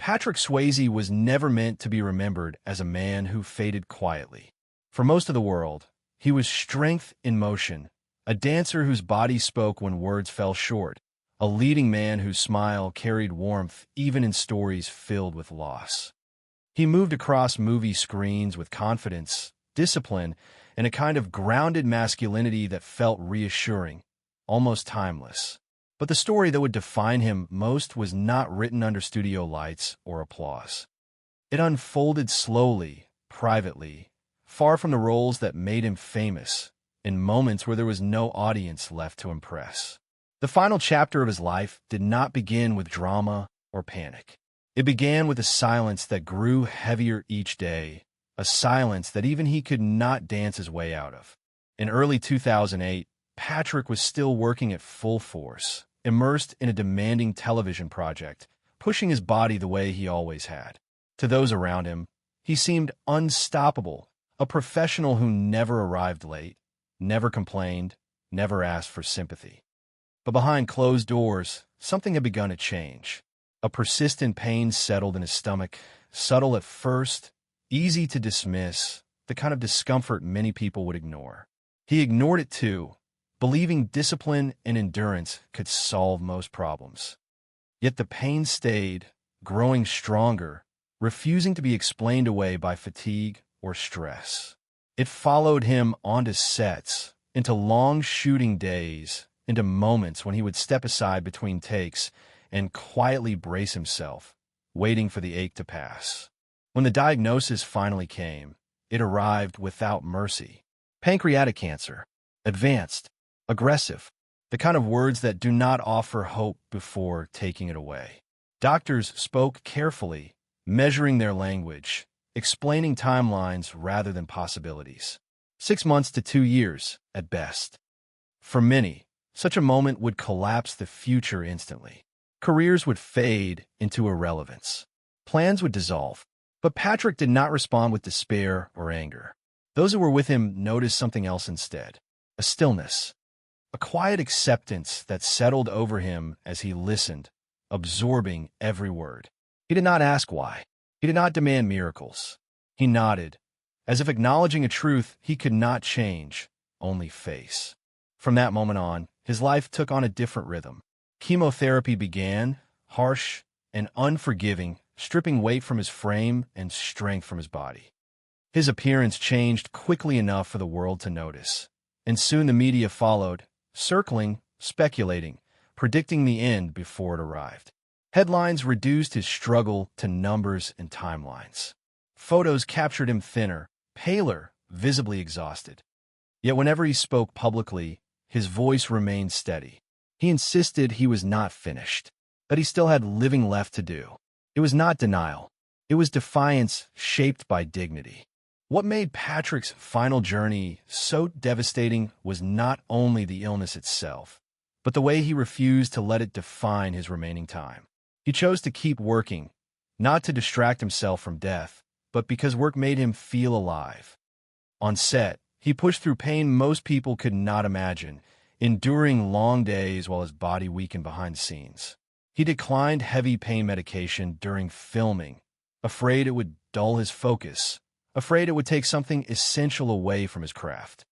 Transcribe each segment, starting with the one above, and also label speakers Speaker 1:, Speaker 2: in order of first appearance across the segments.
Speaker 1: Patrick Swayze was never meant to be remembered as a man who faded quietly. For most of the world, he was strength in motion, a dancer whose body spoke when words fell short, a leading man whose smile carried warmth even in stories filled with loss. He moved across movie screens with confidence, discipline, and a kind of grounded masculinity that felt reassuring, almost timeless. But the story that would define him most was not written under studio lights or applause. It unfolded slowly, privately, far from the roles that made him famous, in moments where there was no audience left to impress. The final chapter of his life did not begin with drama or panic. It began with a silence that grew heavier each day, a silence that even he could not dance his way out of. In early 2008, Patrick was still working at full force, immersed in a demanding television project, pushing his body the way he always had. To those around him, he seemed unstoppable, a professional who never arrived late, never complained, never asked for sympathy. But behind closed doors, something had begun to change. A persistent pain settled in his stomach, subtle at first, easy to dismiss, the kind of discomfort many people would ignore. He ignored it too, believing discipline and endurance could solve most problems. Yet the pain stayed, growing stronger, refusing to be explained away by fatigue or stress. It followed him onto sets, into long shooting days, into moments when he would step aside between takes and quietly brace himself, waiting for the ache to pass. When the diagnosis finally came, it arrived without mercy. Pancreatic cancer. Advanced. Aggressive. The kind of words that do not offer hope before taking it away. Doctors spoke carefully, measuring their language, explaining timelines rather than possibilities. 6 months to 2 years, at best. For many, such a moment would collapse the future instantly. Careers would fade into irrelevance. Plans would dissolve. But Patrick did not respond with despair or anger. Those who were with him noticed something else instead. A stillness. A quiet acceptance that settled over him as he listened, absorbing every word. He did not ask why. He did not demand miracles. He nodded, as if acknowledging a truth he could not change, only face. From that moment on, his life took on a different rhythm. Chemotherapy began, harsh and unforgiving, stripping weight from his frame and strength from his body. His appearance changed quickly enough for the world to notice, and soon the media followed, circling, speculating, predicting the end before it arrived. Headlines reduced his struggle to numbers and timelines. Photos captured him thinner, paler, visibly exhausted. Yet whenever he spoke publicly, his voice remained steady. He insisted he was not finished, that he still had living left to do. It was not denial. It was defiance shaped by dignity. What made Patrick's final journey so devastating was not only the illness itself, but the way he refused to let it define his remaining time. He chose to keep working, not to distract himself from death, but because work made him feel alive. On set, he pushed through pain most people could not imagine, enduring long days while his body weakened behind the scenes. He declined heavy pain medication during filming, afraid it would dull his focus, afraid it would take something essential away from his craft.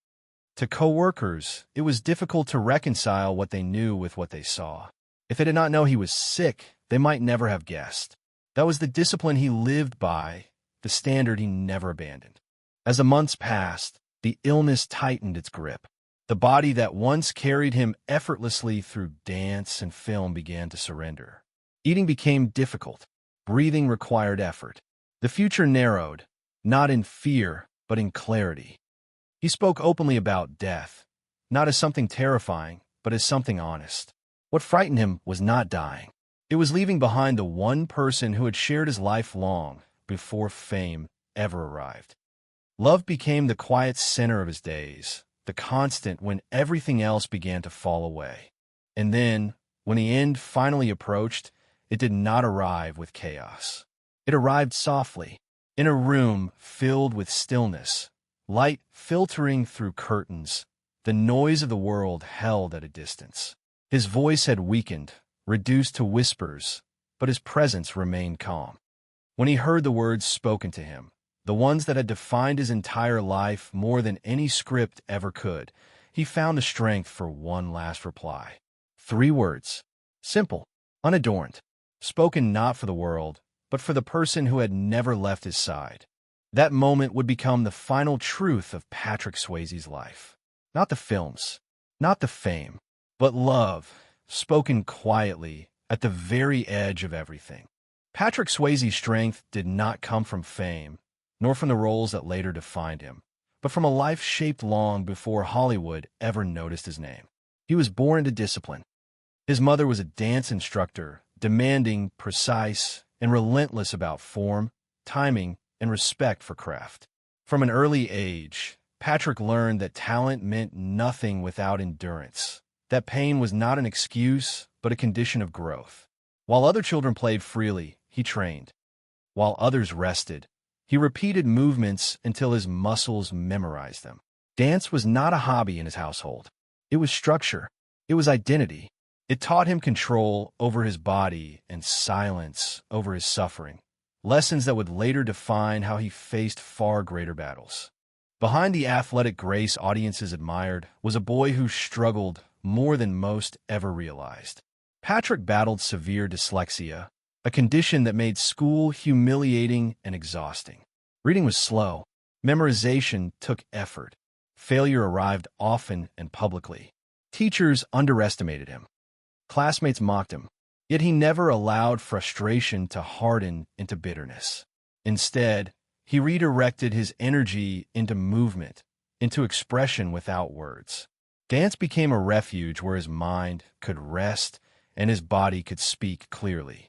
Speaker 1: To coworkers, it was difficult to reconcile what they knew with what they saw. If they did not know he was sick, they might never have guessed. That was the discipline he lived by, the standard he never abandoned. As the months passed, the illness tightened its grip. The body that once carried him effortlessly through dance and film began to surrender. Eating became difficult. Breathing required effort. The future narrowed, not in fear, but in clarity. He spoke openly about death, not as something terrifying, but as something honest. What frightened him was not dying. It was leaving behind the one person who had shared his life long before fame ever arrived. Love became the quiet center of his days, the constant when everything else began to fall away. And then, when the end finally approached, it did not arrive with chaos. It arrived softly, in a room filled with stillness, light filtering through curtains, the noise of the world held at a distance. His voice had weakened, reduced to whispers, but his presence remained calm. When he heard the words spoken to him, the ones that had defined his entire life more than any script ever could, he found the strength for one last reply. 3 words. Simple, unadorned, spoken not for the world, but for the person who had never left his side. That moment would become the final truth of Patrick Swayze's life. Not the films, not the fame, but love, spoken quietly, at the very edge of everything. Patrick Swayze's strength did not come from fame, nor from the roles that later defined him, but from a life shaped long before Hollywood ever noticed his name. He was born into discipline. His mother was a dance instructor, demanding, precise, and relentless about form, timing, and respect for craft. From an early age, Patrick learned that talent meant nothing without endurance, that pain was not an excuse, but a condition of growth. While other children played freely, he trained. While others rested, he repeated movements until his muscles memorized them. Dance was not a hobby in his household. It was structure. It was identity. It taught him control over his body and silence over his suffering, lessons that would later define how he faced far greater battles. Behind the athletic grace audiences admired was a boy who struggled more than most ever realized. Patrick battled severe dyslexia, a condition that made school humiliating and exhausting. Reading was slow. Memorization took effort. Failure arrived often and publicly. Teachers underestimated him. Classmates mocked him. Yet he never allowed frustration to harden into bitterness. Instead, he redirected his energy into movement, into expression without words. Dance became a refuge where his mind could rest and his body could speak clearly.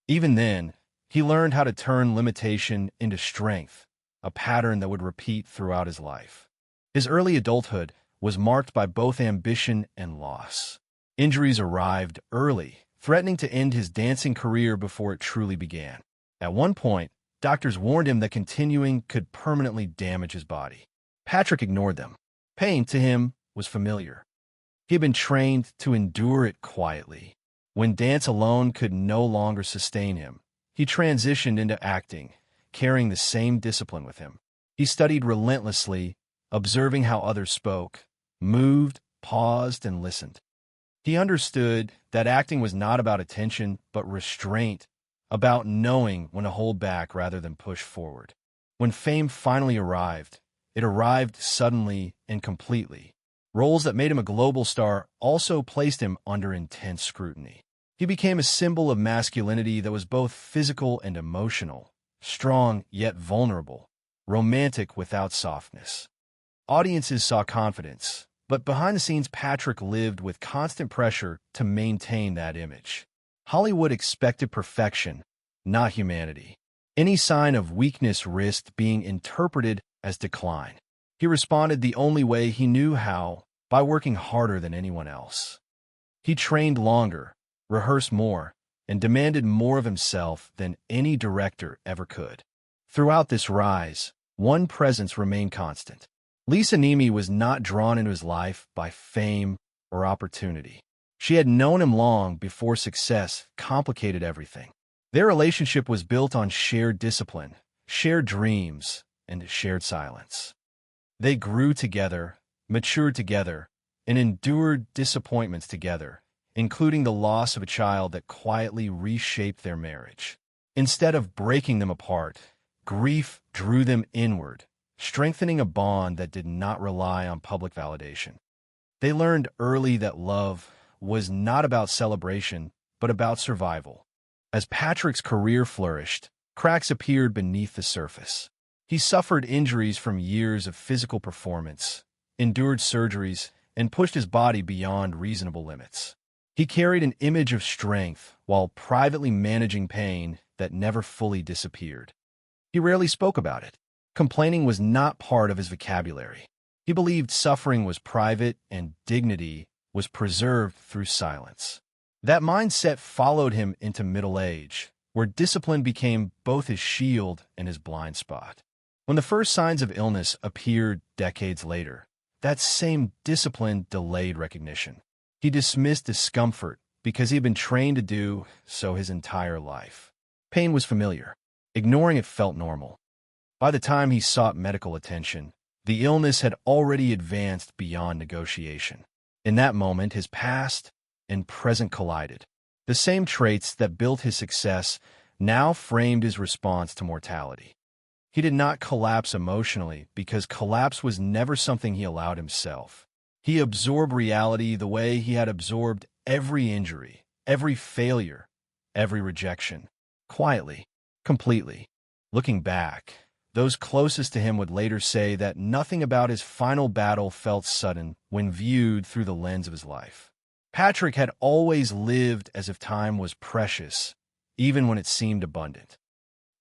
Speaker 1: Even then, he learned how to turn limitation into strength, a pattern that would repeat throughout his life. His early adulthood was marked by both ambition and loss. Injuries arrived early, threatening to end his dancing career before it truly began. At one point, doctors warned him that continuing could permanently damage his body. Patrick ignored them. Pain, to him, was familiar. He had been trained to endure it quietly. When dance alone could no longer sustain him, he transitioned into acting, carrying the same discipline with him. He studied relentlessly, observing how others spoke, moved, paused, and listened. He understood that acting was not about attention, but restraint, about knowing when to hold back rather than push forward. When fame finally arrived, it arrived suddenly and completely. Roles that made him a global star also placed him under intense scrutiny. He became a symbol of masculinity that was both physical and emotional, strong yet vulnerable, romantic without softness. Audiences saw confidence, but behind the scenes Patrick lived with constant pressure to maintain that image. Hollywood expected perfection, not humanity. Any sign of weakness risked being interpreted as decline. He responded the only way he knew how, by working harder than anyone else. He trained longer, rehearsed more, and demanded more of himself than any director ever could. Throughout this rise, one presence remained constant. Lisa Nemi was not drawn into his life by fame or opportunity. She had known him long before success complicated everything. Their relationship was built on shared discipline, shared dreams, and shared silence. They grew together, matured together, and endured disappointments together, including the loss of a child that quietly reshaped their marriage. Instead of breaking them apart, grief drew them inward, strengthening a bond that did not rely on public validation. They learned early that love was not about celebration, but about survival. As Patrick's career flourished, cracks appeared beneath the surface. He suffered injuries from years of physical performance, endured surgeries, and pushed his body beyond reasonable limits. He carried an image of strength while privately managing pain that never fully disappeared. He rarely spoke about it. Complaining was not part of his vocabulary. He believed suffering was private and dignity was preserved through silence. That mindset followed him into middle age, where discipline became both his shield and his blind spot. When the first signs of illness appeared decades later, that same discipline delayed recognition. He dismissed discomfort because he had been trained to do so his entire life. Pain was familiar. Ignoring it felt normal. By the time he sought medical attention, the illness had already advanced beyond negotiation. In that moment, his past and present collided. The same traits that built his success now framed his response to mortality. He did not collapse emotionally because collapse was never something he allowed himself. He absorbed reality the way he had absorbed every injury, every failure, every rejection, quietly, completely. Looking back, those closest to him would later say that nothing about his final battle felt sudden when viewed through the lens of his life. Patrick had always lived as if time was precious, even when it seemed abundant.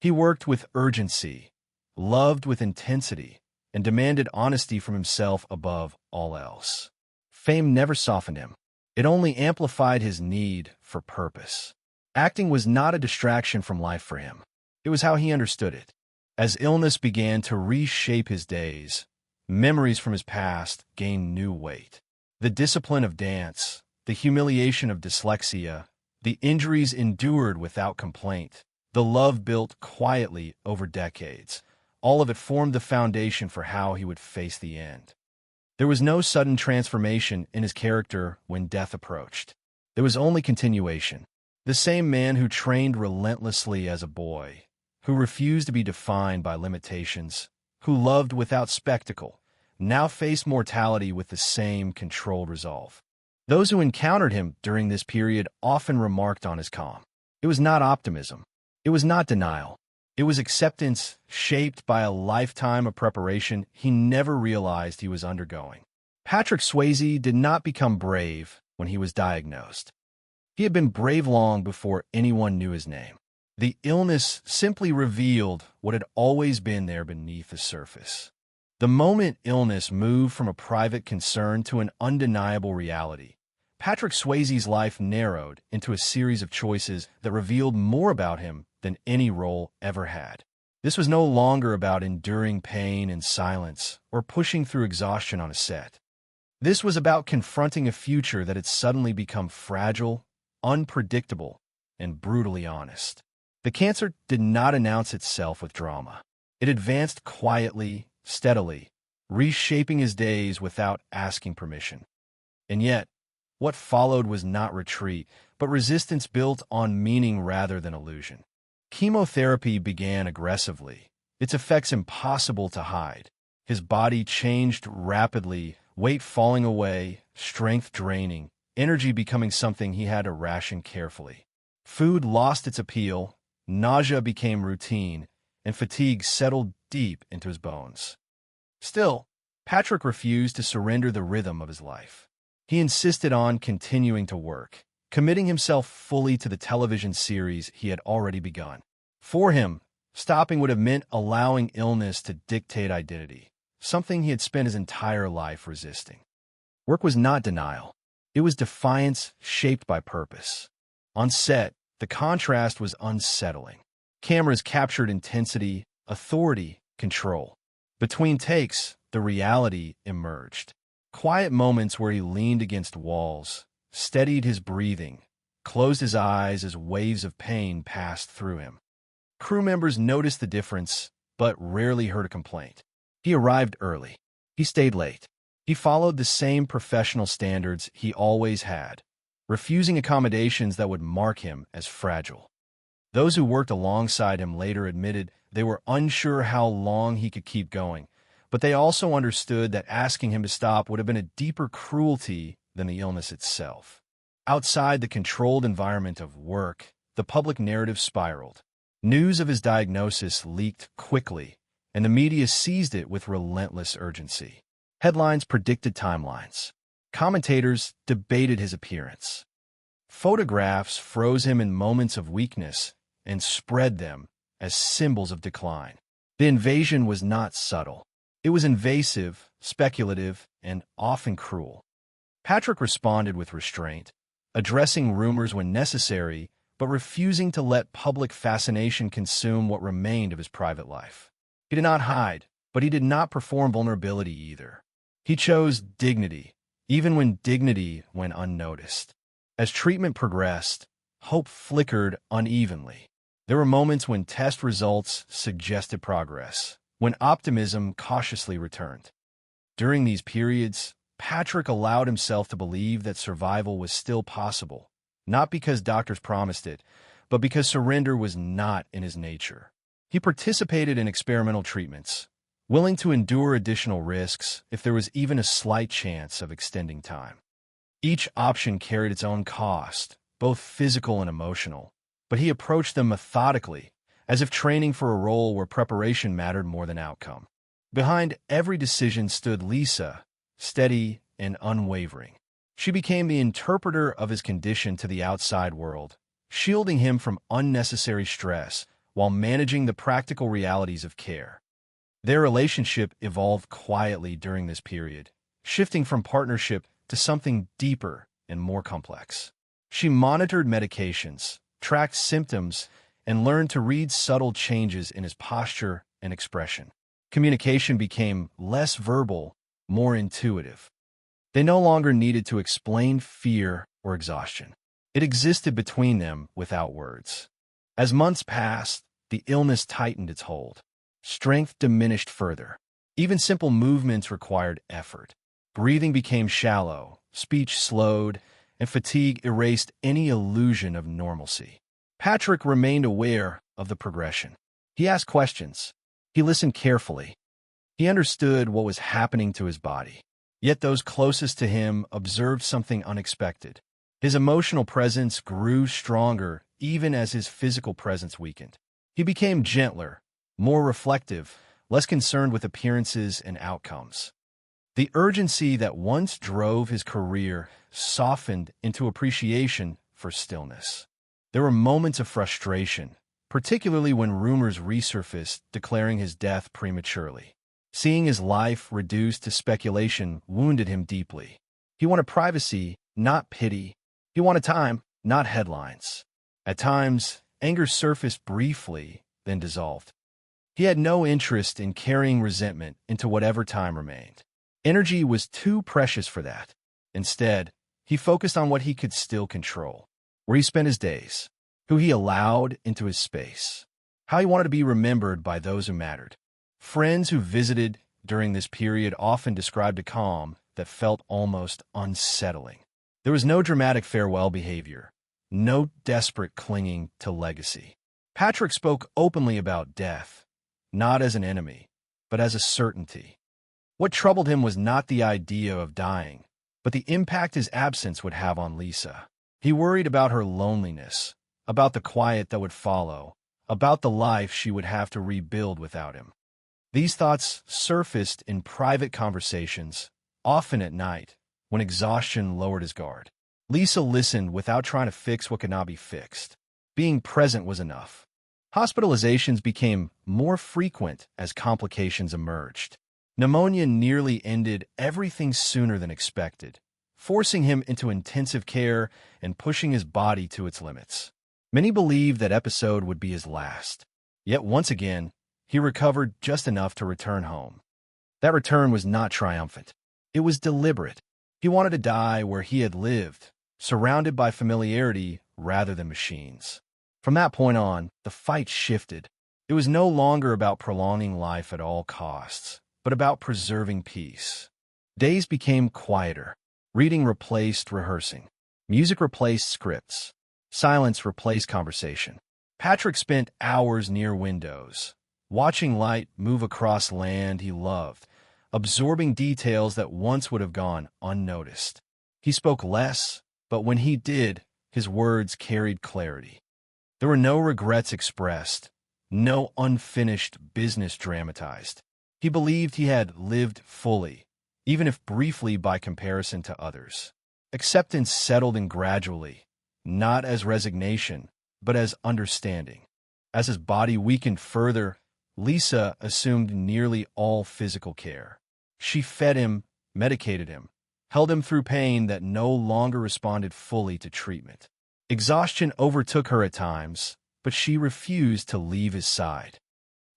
Speaker 1: He worked with urgency, loved with intensity, and demanded honesty from himself above all else. Fame never softened him. It only amplified his need for purpose. Acting was not a distraction from life for him. It was how he understood it. As illness began to reshape his days, memories from his past gained new weight. The discipline of dance, the humiliation of dyslexia, the injuries endured without complaint, the love built quietly over decades, all of it formed the foundation for how he would face the end. There was no sudden transformation in his character when death approached. There was only continuation. The same man who trained relentlessly as a boy, who refused to be defined by limitations, who loved without spectacle, now faced mortality with the same controlled resolve. Those who encountered him during this period often remarked on his calm. It was not optimism. It was not denial. It was acceptance shaped by a lifetime of preparation he never realized he was undergoing. Patrick Swayze did not become brave when he was diagnosed. He had been brave long before anyone knew his name. The illness simply revealed what had always been there beneath the surface. The moment illness moved from a private concern to an undeniable reality, Patrick Swayze's life narrowed into a series of choices that revealed more about him than any role ever had. This was no longer about enduring pain in silence or pushing through exhaustion on a set. This was about confronting a future that had suddenly become fragile, unpredictable, and brutally honest. The cancer did not announce itself with drama. It advanced quietly, steadily, reshaping his days without asking permission. And yet, what followed was not retreat, but resistance built on meaning rather than illusion. Chemotherapy began aggressively, its effects impossible to hide. His body changed rapidly, weight falling away, strength draining, energy becoming something he had to ration carefully. Food lost its appeal, nausea became routine, and fatigue settled deep into his bones. Still, Patrick refused to surrender the rhythm of his life. He insisted on continuing to work, committing himself fully to the television series he had already begun. For him, stopping would have meant allowing illness to dictate identity, something he had spent his entire life resisting. Work was not denial. It was defiance shaped by purpose. On set, the contrast was unsettling. Cameras captured intensity, authority, control. Between takes, the reality emerged. Quiet moments where he leaned against walls, steadied his breathing, closed his eyes as waves of pain passed through him. Crew members noticed the difference, but rarely heard a complaint. He arrived early. He stayed late. He followed the same professional standards he always had, refusing accommodations that would mark him as fragile. Those who worked alongside him later admitted they were unsure how long he could keep going, but they also understood that asking him to stop would have been a deeper cruelty than the illness itself. Outside the controlled environment of work, the public narrative spiraled. News of his diagnosis leaked quickly, and the media seized it with relentless urgency. Headlines predicted timelines. Commentators debated his appearance. Photographs froze him in moments of weakness and spread them as symbols of decline. The invasion was not subtle. It was invasive, speculative, and often cruel. Patrick responded with restraint, addressing rumors when necessary, but refusing to let public fascination consume what remained of his private life. He did not hide, but he did not perform vulnerability either. He chose dignity, even when dignity went unnoticed. As treatment progressed, hope flickered unevenly. There were moments when test results suggested progress, when optimism cautiously returned. During these periods, Patrick allowed himself to believe that survival was still possible, not because doctors promised it, but because surrender was not in his nature. He participated in experimental treatments, willing to endure additional risks if there was even a slight chance of extending time. Each option carried its own cost, both physical and emotional, but he approached them methodically, as if training for a role where preparation mattered more than outcome. Behind every decision stood Lisa, steady and unwavering. She became the interpreter of his condition to the outside world, shielding him from unnecessary stress while managing the practical realities of care. Their relationship evolved quietly during this period, shifting from partnership to something deeper and more complex. She monitored medications, tracked symptoms, and learned to read subtle changes in his posture and expression. Communication became less verbal, more intuitive. They no longer needed to explain fear or exhaustion. It existed between them without words. As months passed, the illness tightened its hold. Strength diminished further. Even simple movements required effort. Breathing became shallow, speech slowed, and fatigue erased any illusion of normalcy. Patrick remained aware of the progression. He asked questions. He listened carefully. He understood what was happening to his body. Yet those closest to him observed something unexpected. His emotional presence grew stronger even as his physical presence weakened. He became gentler, more reflective, less concerned with appearances and outcomes. The urgency that once drove his career softened into appreciation for stillness. There were moments of frustration, particularly when rumors resurfaced declaring his death prematurely. Seeing his life reduced to speculation wounded him deeply. He wanted privacy, not pity. He wanted time, not headlines. At times, anger surfaced briefly, then dissolved. He had no interest in carrying resentment into whatever time remained. Energy was too precious for that. Instead, he focused on what he could still control, where he spent his days, who he allowed into his space, how he wanted to be remembered by those who mattered. Friends who visited during this period often described a calm that felt almost unsettling. There was no dramatic farewell behavior, no desperate clinging to legacy. Patrick spoke openly about death, not as an enemy, but as a certainty. What troubled him was not the idea of dying, but the impact his absence would have on Lisa. He worried about her loneliness, about the quiet that would follow, about the life she would have to rebuild without him. These thoughts surfaced in private conversations, often at night, when exhaustion lowered his guard. Lisa listened without trying to fix what could not be fixed. Being present was enough. Hospitalizations became more frequent as complications emerged. Pneumonia nearly ended everything sooner than expected, forcing him into intensive care and pushing his body to its limits. Many believed that episode would be his last. Yet once again, he recovered just enough to return home. That return was not triumphant. It was deliberate. He wanted to die where he had lived, surrounded by familiarity rather than machines. From that point on, the fight shifted. It was no longer about prolonging life at all costs, but about preserving peace. Days became quieter. Reading replaced rehearsing. Music replaced scripts. Silence replaced conversation. Patrick spent hours near windows, watching light move across land he loved, absorbing details that once would have gone unnoticed. He spoke less, but when he did, his words carried clarity. There were no regrets expressed, no unfinished business dramatized. He believed he had lived fully, even if briefly by comparison to others. Acceptance settled in gradually, not as resignation, but as understanding. As his body weakened further, Lisa assumed nearly all physical care. She fed him, medicated him, held him through pain that no longer responded fully to treatment. Exhaustion overtook her at times, but she refused to leave his side.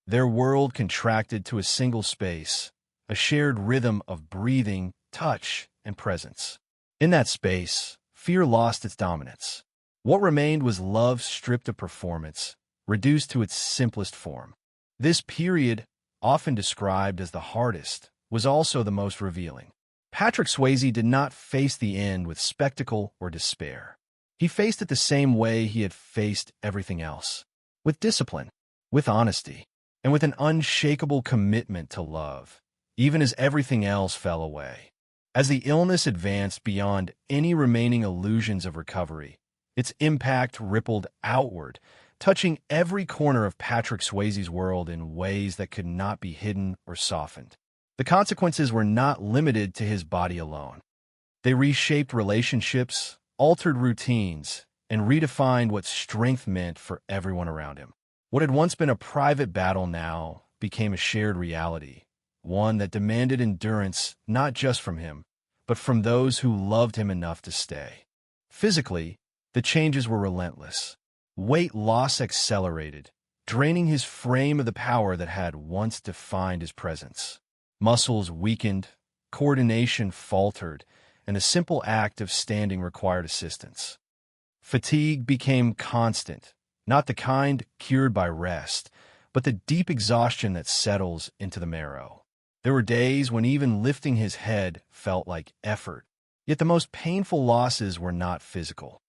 Speaker 1: Their world contracted to a single space, a shared rhythm of breathing, touch, and presence. In that space, fear lost its dominance. What remained was love stripped of performance, reduced to its simplest form. This period, often described as the hardest, was also the most revealing. Patrick Swayze did not face the end with spectacle or despair. He faced it the same way he had faced everything else, with discipline, with honesty, and with an unshakable commitment to love, even as everything else fell away. As the illness advanced beyond any remaining illusions of recovery, its impact rippled outward, touching every corner of Patrick Swayze's world in ways that could not be hidden or softened. The consequences were not limited to his body alone. They reshaped relationships, altered routines, and redefined what strength meant for everyone around him. What had once been a private battle now became a shared reality, one that demanded endurance not just from him, but from those who loved him enough to stay. Physically, the changes were relentless. Weight loss accelerated, draining his frame of the power that had once defined his presence. Muscles weakened, coordination faltered, and a simple act of standing required assistance. Fatigue became constant, not the kind cured by rest, but the deep exhaustion that settles into the marrow. There were days when even lifting his head felt like effort. Yet the most painful losses were not physical.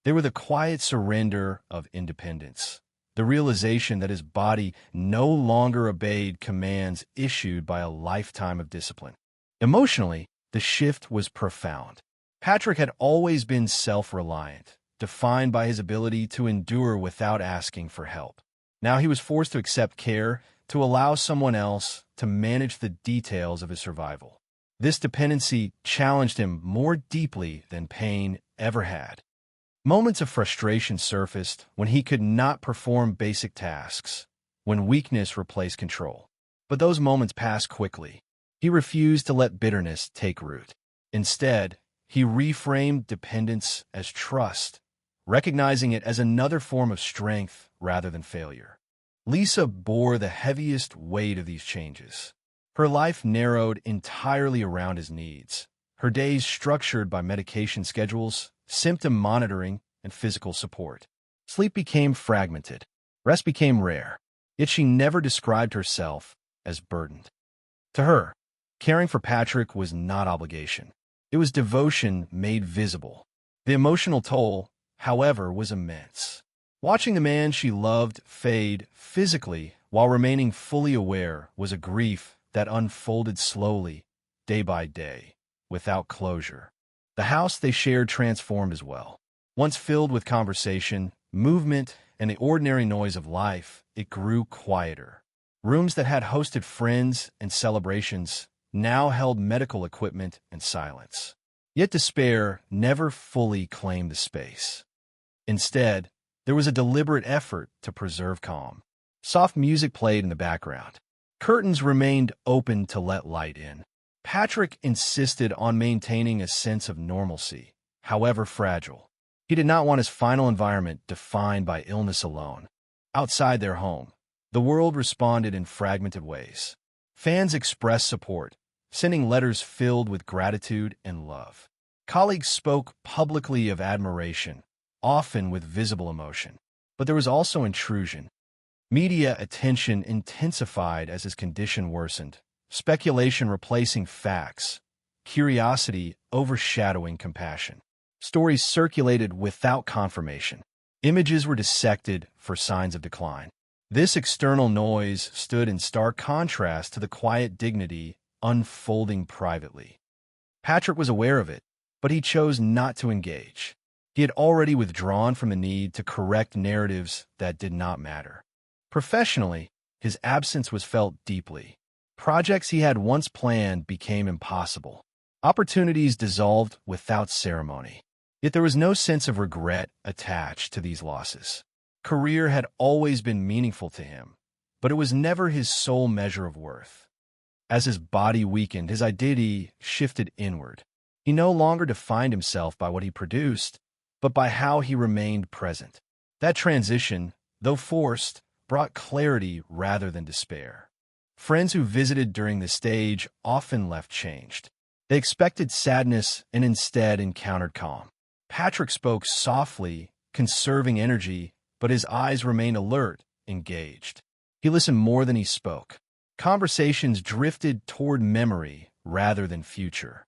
Speaker 1: They were the quiet surrender of independence, the realization that his body no longer obeyed commands issued by a lifetime of discipline. Emotionally, the shift was profound. Patrick had always been self-reliant, defined by his ability to endure without asking for help. Now he was forced to accept care, to allow someone else to manage the details of his survival. This dependency challenged him more deeply than pain ever had. Moments of frustration surfaced when he could not perform basic tasks, when weakness replaced control. But those moments passed quickly. He refused to let bitterness take root. Instead, he reframed dependence as trust, recognizing it as another form of strength rather than failure. Lisa bore the heaviest weight of these changes. Her life narrowed entirely around his needs, her days structured by medication schedules, symptom monitoring, and physical support. Sleep became fragmented. Rest became rare. Yet she never described herself as burdened. To her, caring for Patrick was not obligation. It was devotion made visible. The emotional toll, however, was immense. Watching the man she loved fade physically while remaining fully aware was a grief that unfolded slowly, day by day, without closure. The house they shared transformed as well. Once filled with conversation, movement, and the ordinary noise of life, it grew quieter. Rooms that had hosted friends and celebrations now held medical equipment and silence. Yet despair never fully claimed the space. Instead, there was a deliberate effort to preserve calm. Soft music played in the background. Curtains remained open to let light in. Patrick insisted on maintaining a sense of normalcy, however fragile. He did not want his final environment defined by illness alone. Outside their home, the world responded in fragmented ways. Fans expressed support, sending letters filled with gratitude and love. Colleagues spoke publicly of admiration, often with visible emotion. But there was also intrusion. Media attention intensified as his condition worsened, speculation replacing facts, curiosity overshadowing compassion. Stories circulated without confirmation. Images were dissected for signs of decline. This external noise stood in stark contrast to the quiet dignity unfolding privately. Patrick was aware of it, but he chose not to engage. He had already withdrawn from the need to correct narratives that did not matter. Professionally, his absence was felt deeply. Projects he had once planned became impossible. Opportunities dissolved without ceremony. Yet there was no sense of regret attached to these losses. Career had always been meaningful to him, but it was never his sole measure of worth. As his body weakened, his identity shifted inward. He no longer defined himself by what he produced, but by how he remained present. That transition, though forced, brought clarity rather than despair. Friends who visited during this stage often left changed. They expected sadness and instead encountered calm. Patrick spoke softly, conserving energy, but his eyes remained alert, engaged. He listened more than he spoke. Conversations drifted toward memory rather than future.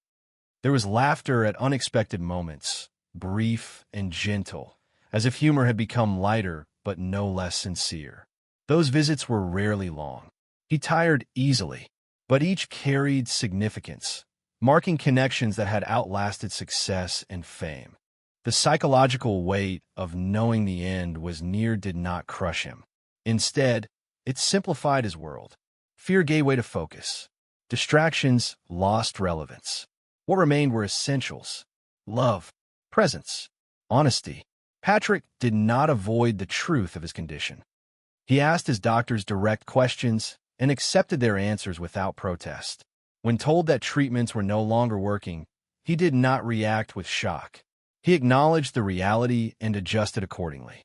Speaker 1: There was laughter at unexpected moments, brief and gentle, as if humor had become lighter but no less sincere. Those visits were rarely long. He tired easily, but each carried significance, marking connections that had outlasted success and fame. The psychological weight of knowing the end was near did not crush him. Instead, it simplified his world. Fear gave way to focus. Distractions lost relevance. What remained were essentials: love, presence, honesty. Patrick did not avoid the truth of his condition. He asked his doctors direct questions and accepted their answers without protest. When told that treatments were no longer working, he did not react with shock. He acknowledged the reality and adjusted accordingly.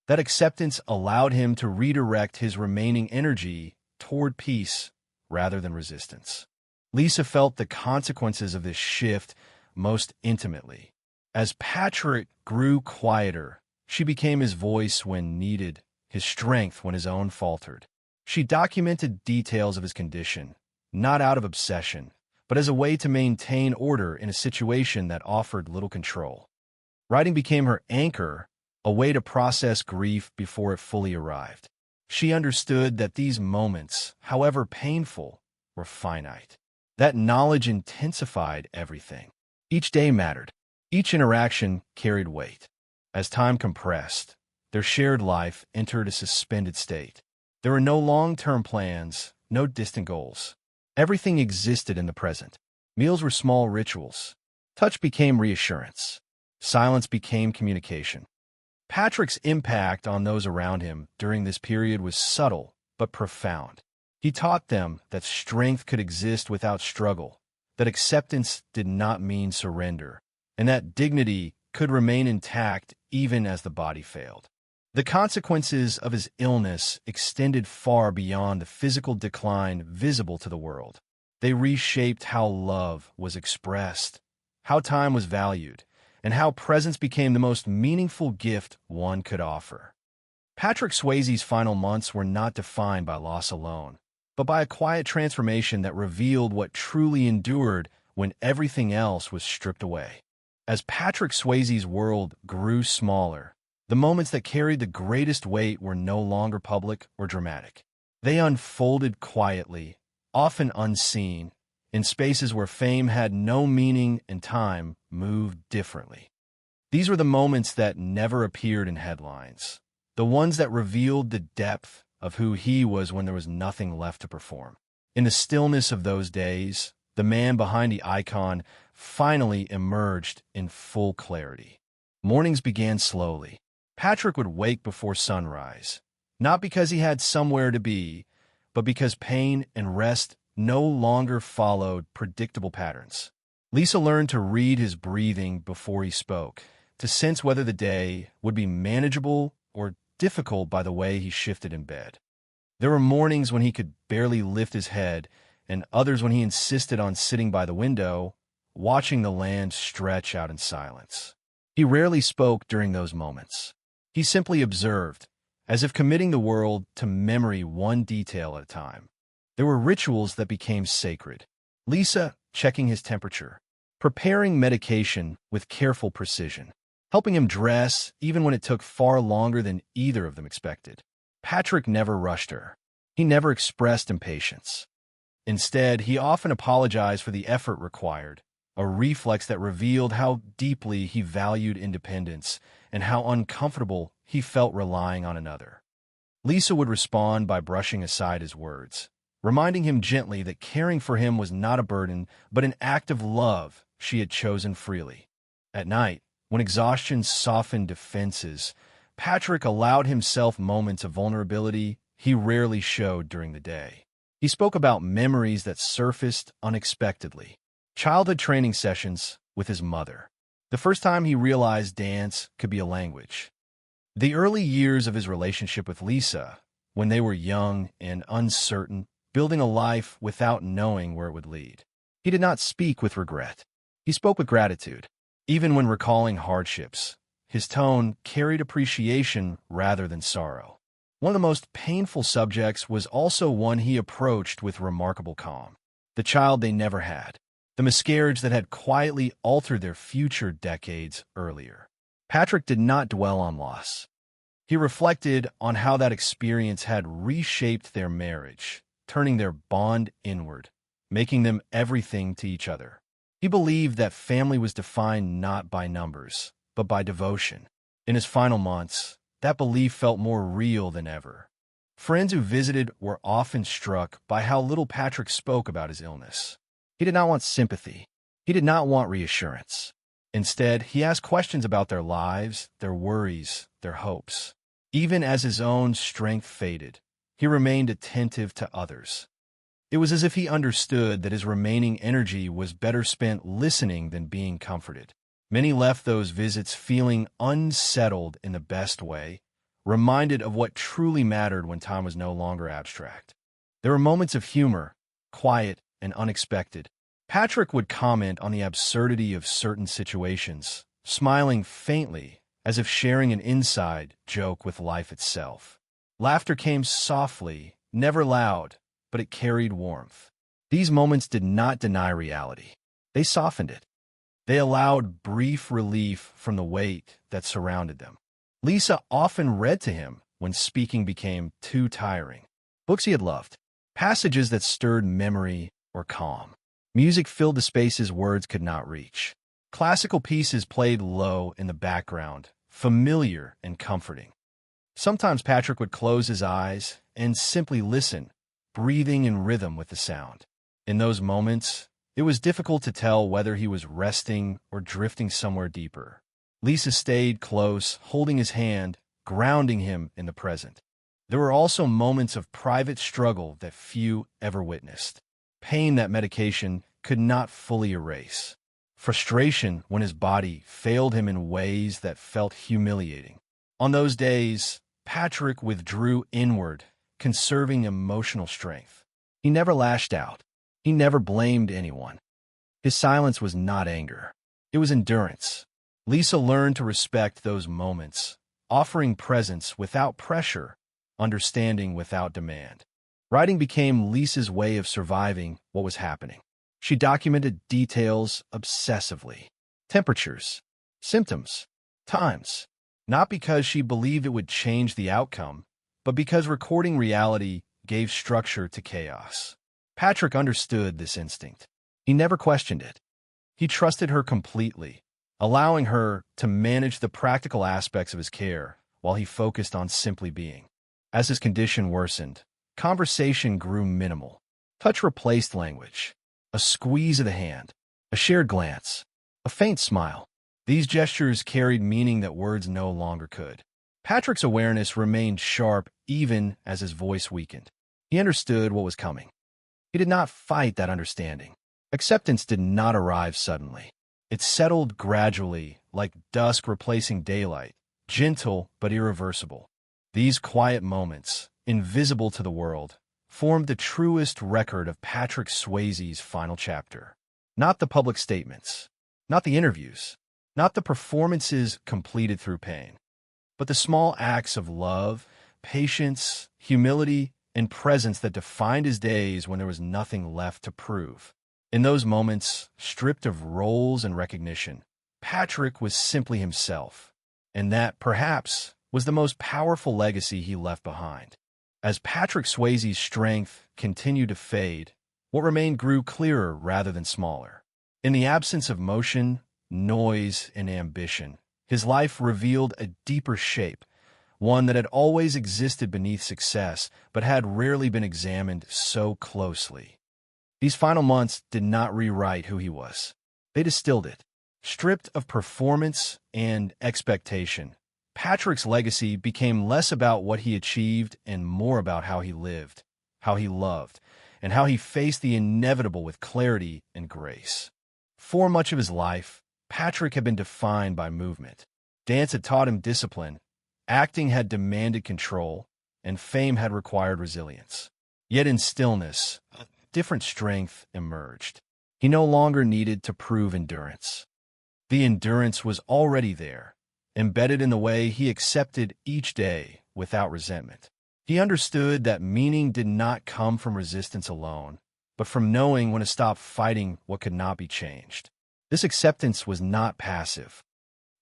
Speaker 1: That acceptance allowed him to redirect his remaining energy toward peace rather than resistance. Lisa felt the consequences of this shift most intimately. As Patrick grew quieter, she became his voice when needed, his strength when his own faltered. She documented details of his condition, not out of obsession, but as a way to maintain order in a situation that offered little control. Writing became her anchor, a way to process grief before it fully arrived. She understood that these moments, however painful, were finite. That knowledge intensified everything. Each day mattered. Each interaction carried weight. As time compressed, their shared life entered a suspended state. There were no long-term plans, no distant goals. Everything existed in the present. Meals were small rituals. Touch became reassurance. Silence became communication. Patrick's impact on those around him during this period was subtle but profound. He taught them that strength could exist without struggle, that acceptance did not mean surrender, and that dignity could remain intact even as the body failed. The consequences of his illness extended far beyond the physical decline visible to the world. They reshaped how love was expressed, how time was valued, and how presence became the most meaningful gift one could offer. Patrick Swayze's final months were not defined by loss alone, but by a quiet transformation that revealed what truly endured when everything else was stripped away. As Patrick Swayze's world grew smaller, the moments that carried the greatest weight were no longer public or dramatic. They unfolded quietly, often unseen, in spaces where fame had no meaning and time moved differently. These were the moments that never appeared in headlines, the ones that revealed the depth of who he was when there was nothing left to perform. In the stillness of those days, the man behind the icon finally emerged in full clarity. Mornings began slowly. Patrick would wake before sunrise, not because he had somewhere to be, but because pain and rest no longer followed predictable patterns. Lisa learned to read his breathing before he spoke, to sense whether the day would be manageable or difficult by the way he shifted in bed. There were mornings when he could barely lift his head, and others when he insisted on sitting by the window, watching the land stretch out in silence. He rarely spoke during those moments. He simply observed, as if committing the world to memory one detail at a time. There were rituals that became sacred. Lisa checking his temperature, preparing medication with careful precision, helping him dress even when it took far longer than either of them expected. Patrick never rushed her. He never expressed impatience. Instead, he often apologized for the effort required, a reflex that revealed how deeply he valued independence and how uncomfortable he felt relying on another. Lisa would respond by brushing aside his words, reminding him gently that caring for him was not a burden, but an act of love she had chosen freely. At night, when exhaustion softened defenses, Patrick allowed himself moments of vulnerability he rarely showed during the day. He spoke about memories that surfaced unexpectedly. Childhood training sessions with his mother. The first time he realized dance could be a language. The early years of his relationship with Lisa, when they were young and uncertain, building a life without knowing where it would lead. He did not speak with regret. He spoke with gratitude. Even when recalling hardships, his tone carried appreciation rather than sorrow. One of the most painful subjects was also one he approached with remarkable calm. The child they never had. The miscarriage that had quietly altered their future decades earlier. Patrick did not dwell on loss. He reflected on how that experience had reshaped their marriage, turning their bond inward, making them everything to each other. He believed that family was defined not by numbers, but by devotion. In his final months, that belief felt more real than ever. Friends who visited were often struck by how little Patrick spoke about his illness. He did not want sympathy. He did not want reassurance. Instead, he asked questions about their lives, their worries, their hopes. Even as his own strength faded, he remained attentive to others. It was as if he understood that his remaining energy was better spent listening than being comforted. Many left those visits feeling unsettled in the best way, reminded of what truly mattered when time was no longer abstract. There were moments of humor, quiet and unexpected. Patrick would comment on the absurdity of certain situations, smiling faintly as if sharing an inside joke with life itself. Laughter came softly, never loud, but it carried warmth. These moments did not deny reality. They softened it. They allowed brief relief from the weight that surrounded them. Lisa often read to him when speaking became too tiring. Books he had loved, passages that stirred memory or calm. Music filled the spaces words could not reach. Classical pieces played low in the background, familiar and comforting. Sometimes Patrick would close his eyes and simply listen, breathing in rhythm with the sound. In those moments, it was difficult to tell whether he was resting or drifting somewhere deeper. Lisa stayed close, holding his hand, grounding him in the present. There were also moments of private struggle that few ever witnessed. Pain that medication could not fully erase. Frustration when his body failed him in ways that felt humiliating. On those days, Patrick withdrew inward, conserving emotional strength. He never lashed out. He never blamed anyone. His silence was not anger. It was endurance. Lisa learned to respect those moments, offering presence without pressure, understanding without demand. Writing became Lisa's way of surviving what was happening. She documented details obsessively. Temperatures, symptoms, times. Not because she believed it would change the outcome, but because recording reality gave structure to chaos. Patrick understood this instinct. He never questioned it. He trusted her completely, allowing her to manage the practical aspects of his care while he focused on simply being. As his condition worsened, conversation grew minimal. Touch replaced language. A squeeze of the hand, a shared glance, a faint smile. These gestures carried meaning that words no longer could. Patrick's awareness remained sharp even as his voice weakened. He understood what was coming. He did not fight that understanding. Acceptance did not arrive suddenly. It settled gradually, like dusk replacing daylight, gentle but irreversible. These quiet moments, invisible to the world, formed the truest record of Patrick Swayze's final chapter. Not the public statements, not the interviews, not the performances completed through pain, but the small acts of love, patience, humility, and presence that defined his days when there was nothing left to prove. In those moments, stripped of roles and recognition, Patrick was simply himself, and that, perhaps, was the most powerful legacy he left behind. As Patrick Swayze's strength continued to fade, what remained grew clearer rather than smaller. In the absence of motion, noise, and ambition, his life revealed a deeper shape, one that had always existed beneath success, but had rarely been examined so closely. These final months did not rewrite who he was. They distilled it. Stripped of performance and expectation, Patrick's legacy became less about what he achieved and more about how he lived, how he loved, and how he faced the inevitable with clarity and grace. For much of his life, Patrick had been defined by movement. Dance had taught him discipline, acting had demanded control, and fame had required resilience. Yet in stillness, a different strength emerged. He no longer needed to prove endurance. The endurance was already there, embedded in the way he accepted each day without resentment. He understood that meaning did not come from resistance alone, but from knowing when to stop fighting what could not be changed. This acceptance was not passive.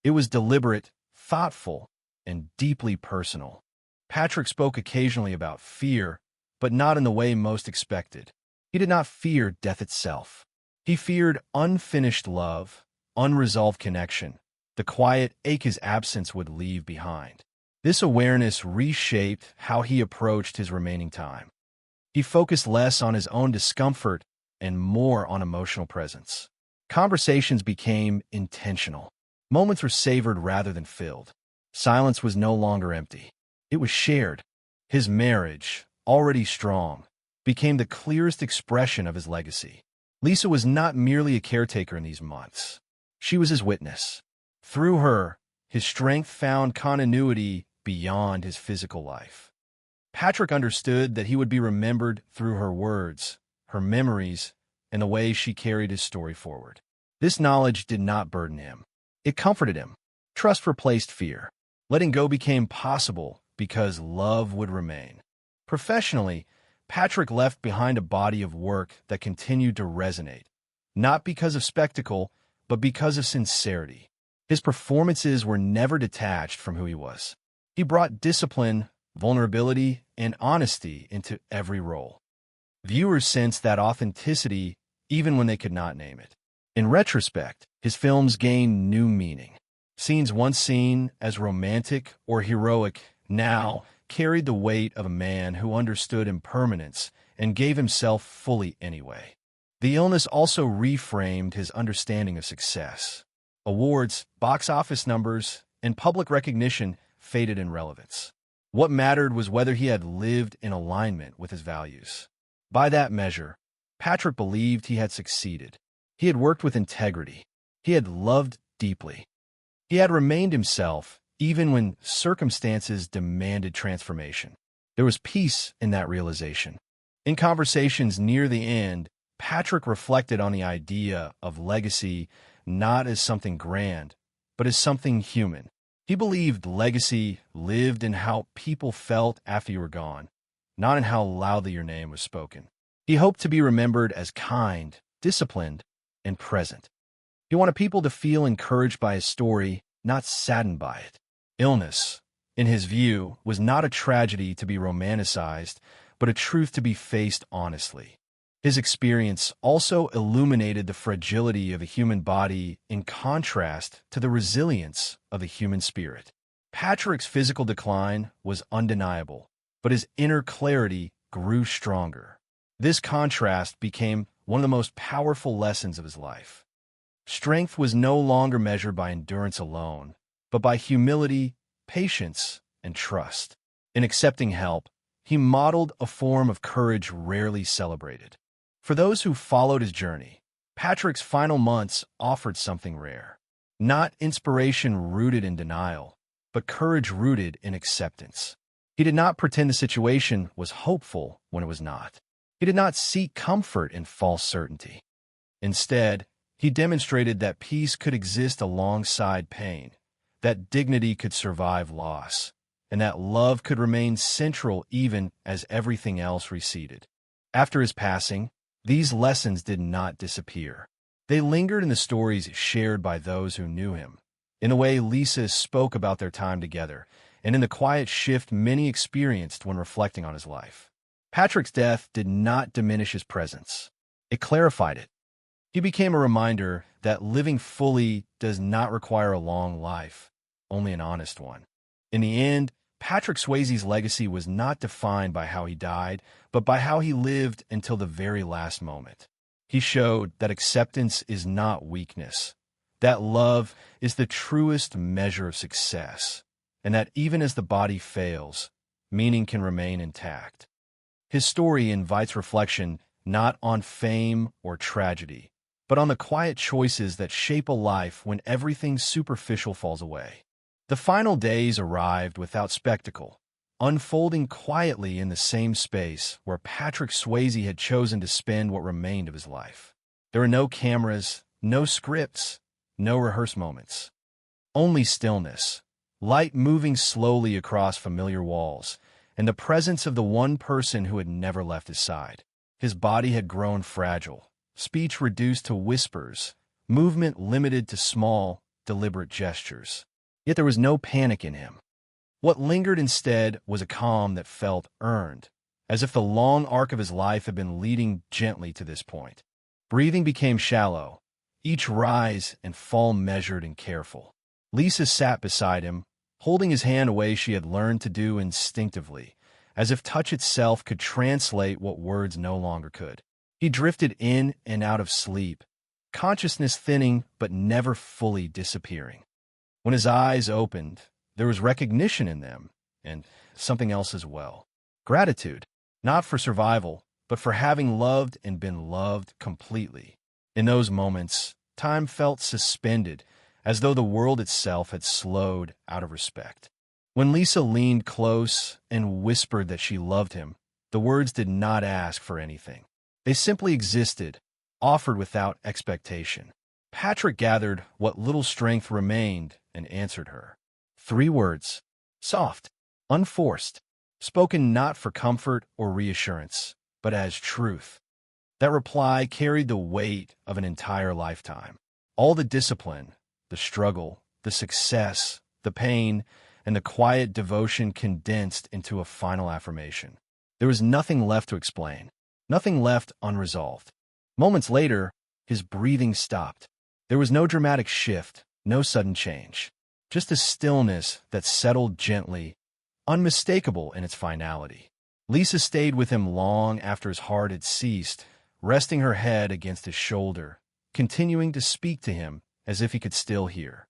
Speaker 1: It was deliberate, thoughtful, and deeply personal. Patrick spoke occasionally about fear, but not in the way most expected. He did not fear death itself. He feared unfinished love, unresolved connection, the quiet ache his absence would leave behind. This awareness reshaped how he approached his remaining time. He focused less on his own discomfort and more on emotional presence. Conversations became intentional. Moments were savored rather than filled. Silence was no longer empty. It was shared. His marriage, already strong, became the clearest expression of his legacy. Lisa was not merely a caretaker in these months. She was his witness. Through her, his strength found continuity beyond his physical life. Patrick understood that he would be remembered through her words, her memories, and the way she carried his story forward. This knowledge did not burden him. It comforted him. Trust replaced fear. Letting go became possible because love would remain. Professionally, Patrick left behind a body of work that continued to resonate, not because of spectacle, but because of sincerity. His performances were never detached from who he was. He brought discipline, vulnerability, and honesty into every role. Viewers sensed that authenticity even when they could not name it. In retrospect, his films gained new meaning. Scenes once seen as romantic or heroic now carried the weight of a man who understood impermanence and gave himself fully anyway. The illness also reframed his understanding of success. Awards, box office numbers, and public recognition faded in relevance. What mattered was whether he had lived in alignment with his values. By that measure, Patrick believed he had succeeded. He had worked with integrity. He had loved deeply. He had remained himself even when circumstances demanded transformation. There was peace in that realization. In conversations near the end, Patrick reflected on the idea of legacy not as something grand, but as something human. He believed legacy lived in how people felt after you were gone, not in how loudly your name was spoken. He hoped to be remembered as kind, disciplined, and present. He wanted people to feel encouraged by his story, not saddened by it. Illness, in his view, was not a tragedy to be romanticized, but a truth to be faced honestly. His experience also illuminated the fragility of a human body in contrast to the resilience of the human spirit. Patrick's physical decline was undeniable, but his inner clarity grew stronger. This contrast became one of the most powerful lessons of his life. Strength was no longer measured by endurance alone, but by humility, patience, and trust. In accepting help, he modeled a form of courage rarely celebrated. For those who followed his journey, Patrick's final months offered something rare. Not inspiration rooted in denial, but courage rooted in acceptance. He did not pretend the situation was hopeful when it was not. He did not seek comfort in false certainty. Instead, he demonstrated that peace could exist alongside pain, that dignity could survive loss, and that love could remain central even as everything else receded. After his passing, these lessons did not disappear. They lingered in the stories shared by those who knew him, in the way Lisa spoke about their time together, and in the quiet shift many experienced when reflecting on his life. Patrick's death did not diminish his presence. It clarified it. He became a reminder that living fully does not require a long life, only an honest one. In the end, Patrick Swayze's legacy was not defined by how he died, but by how he lived until the very last moment. He showed that acceptance is not weakness, that love is the truest measure of success, and that even as the body fails, meaning can remain intact. His story invites reflection not on fame or tragedy, but on the quiet choices that shape a life when everything superficial falls away. The final days arrived without spectacle, unfolding quietly in the same space where Patrick Swayze had chosen to spend what remained of his life. There were no cameras, no scripts, no rehearsed moments. Only stillness, light moving slowly across familiar walls, and the presence of the one person who had never left his side. His body had grown fragile, speech reduced to whispers, movement limited to small, deliberate gestures. Yet there was no panic in him. What lingered instead was a calm that felt earned, as if the long arc of his life had been leading gently to this point. Breathing became shallow, each rise and fall measured and careful. Lisa sat beside him, holding his hand a way she had learned to do instinctively, as if touch itself could translate what words no longer could. He drifted in and out of sleep, consciousness thinning but never fully disappearing. When his eyes opened, there was recognition in them, and something else as well. Gratitude, not for survival, but for having loved and been loved completely. In those moments, time felt suspended, as though the world itself had slowed out of respect. When Lisa leaned close and whispered that she loved him, the words did not ask for anything. They simply existed, offered without expectation. Patrick gathered what little strength remained and answered her. 3 words, soft, unforced, spoken not for comfort or reassurance, but as truth. That reply carried the weight of an entire lifetime. All the discipline, the struggle, the success, the pain, and the quiet devotion condensed into a final affirmation. There was nothing left to explain, nothing left unresolved. Moments later, his breathing stopped. There was no dramatic shift, no sudden change, just a stillness that settled gently, unmistakable in its finality. Lisa stayed with him long after his heart had ceased, resting her head against his shoulder, continuing to speak to him as if he could still hear.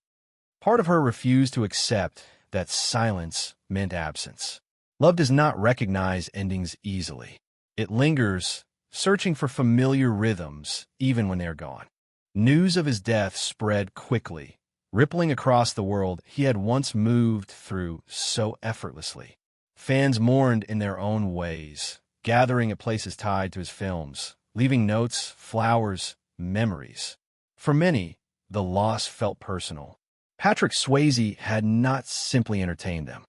Speaker 1: Part of her refused to accept that silence meant absence. Love does not recognize endings easily. It lingers, searching for familiar rhythms, even when they're gone. News of his death spread quickly, rippling across the world he had once moved through so effortlessly. Fans mourned in their own ways, gathering at places tied to his films, leaving notes, flowers, memories. For many, the loss felt personal. Patrick Swayze had not simply entertained them.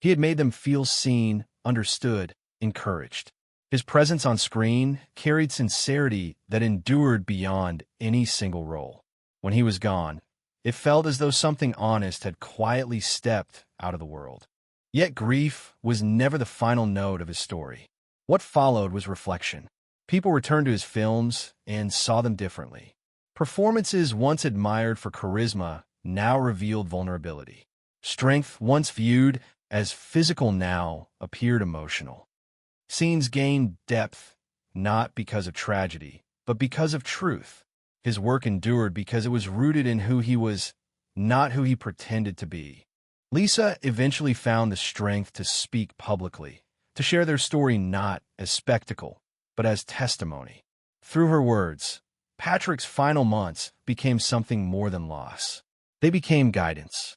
Speaker 1: He had made them feel seen, understood, encouraged. His presence on screen carried sincerity that endured beyond any single role. When he was gone, it felt as though something honest had quietly stepped out of the world. Yet grief was never the final note of his story. What followed was reflection. People returned to his films and saw them differently. Performances once admired for charisma now revealed vulnerability. Strength once viewed as physical now appeared emotional. Scenes gained depth, not because of tragedy, but because of truth. His work endured because it was rooted in who he was, not who he pretended to be. Lisa eventually found the strength to speak publicly, to share their story not as spectacle, but as testimony. Through her words, Patrick's final months became something more than loss. They became guidance.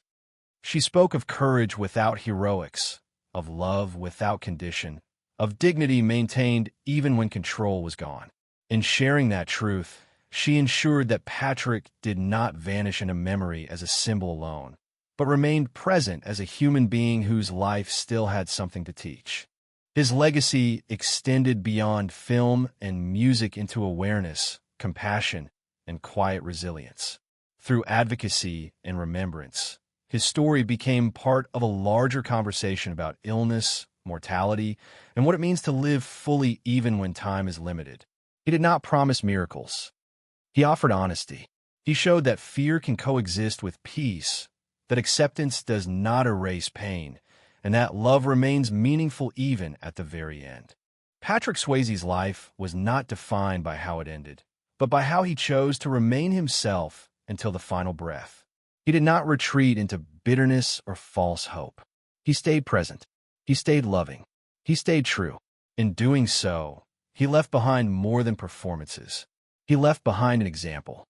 Speaker 1: She spoke of courage without heroics, of love without condition, of dignity maintained even when control was gone. In sharing that truth, she ensured that Patrick did not vanish into memory as a symbol alone, but remained present as a human being whose life still had something to teach. His legacy extended beyond film and music into awareness, compassion, and quiet resilience. Through advocacy and remembrance, his story became part of a larger conversation about illness, mortality, and what it means to live fully even when time is limited. He did not promise miracles. He offered honesty. He showed that fear can coexist with peace, that acceptance does not erase pain, and that love remains meaningful even at the very end. Patrick Swayze's life was not defined by how it ended, but by how he chose to remain himself until the final breath. He did not retreat into bitterness or false hope. He stayed present. He stayed loving. He stayed true. In doing so, he left behind more than performances. He left behind an example,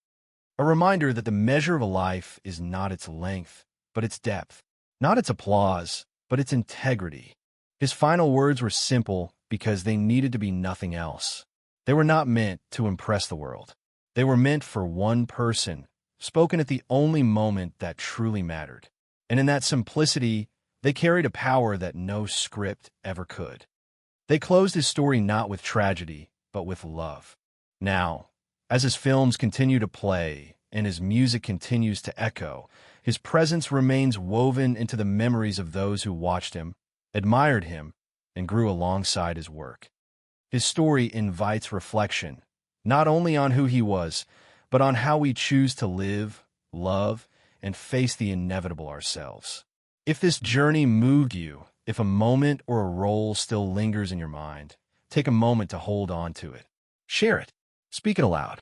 Speaker 1: a reminder that the measure of a life is not its length, but its depth, not its applause, but its integrity. His final words were simple because they needed to be nothing else. They were not meant to impress the world. They were meant for one person, spoken at the only moment that truly mattered. And in that simplicity, they carried a power that no script ever could. They closed his story not with tragedy, but with love. Now, as his films continue to play and his music continues to echo, his presence remains woven into the memories of those who watched him, admired him, and grew alongside his work. His story invites reflection, not only on who he was, but on how we choose to live, love, and face the inevitable ourselves. If this journey moved you, if a moment or a role still lingers in your mind, take a moment to hold on to it. Share it. Speak it aloud.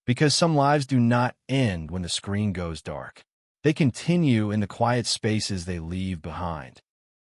Speaker 1: Because some lives do not end when the screen goes dark. They continue in the quiet spaces they leave behind.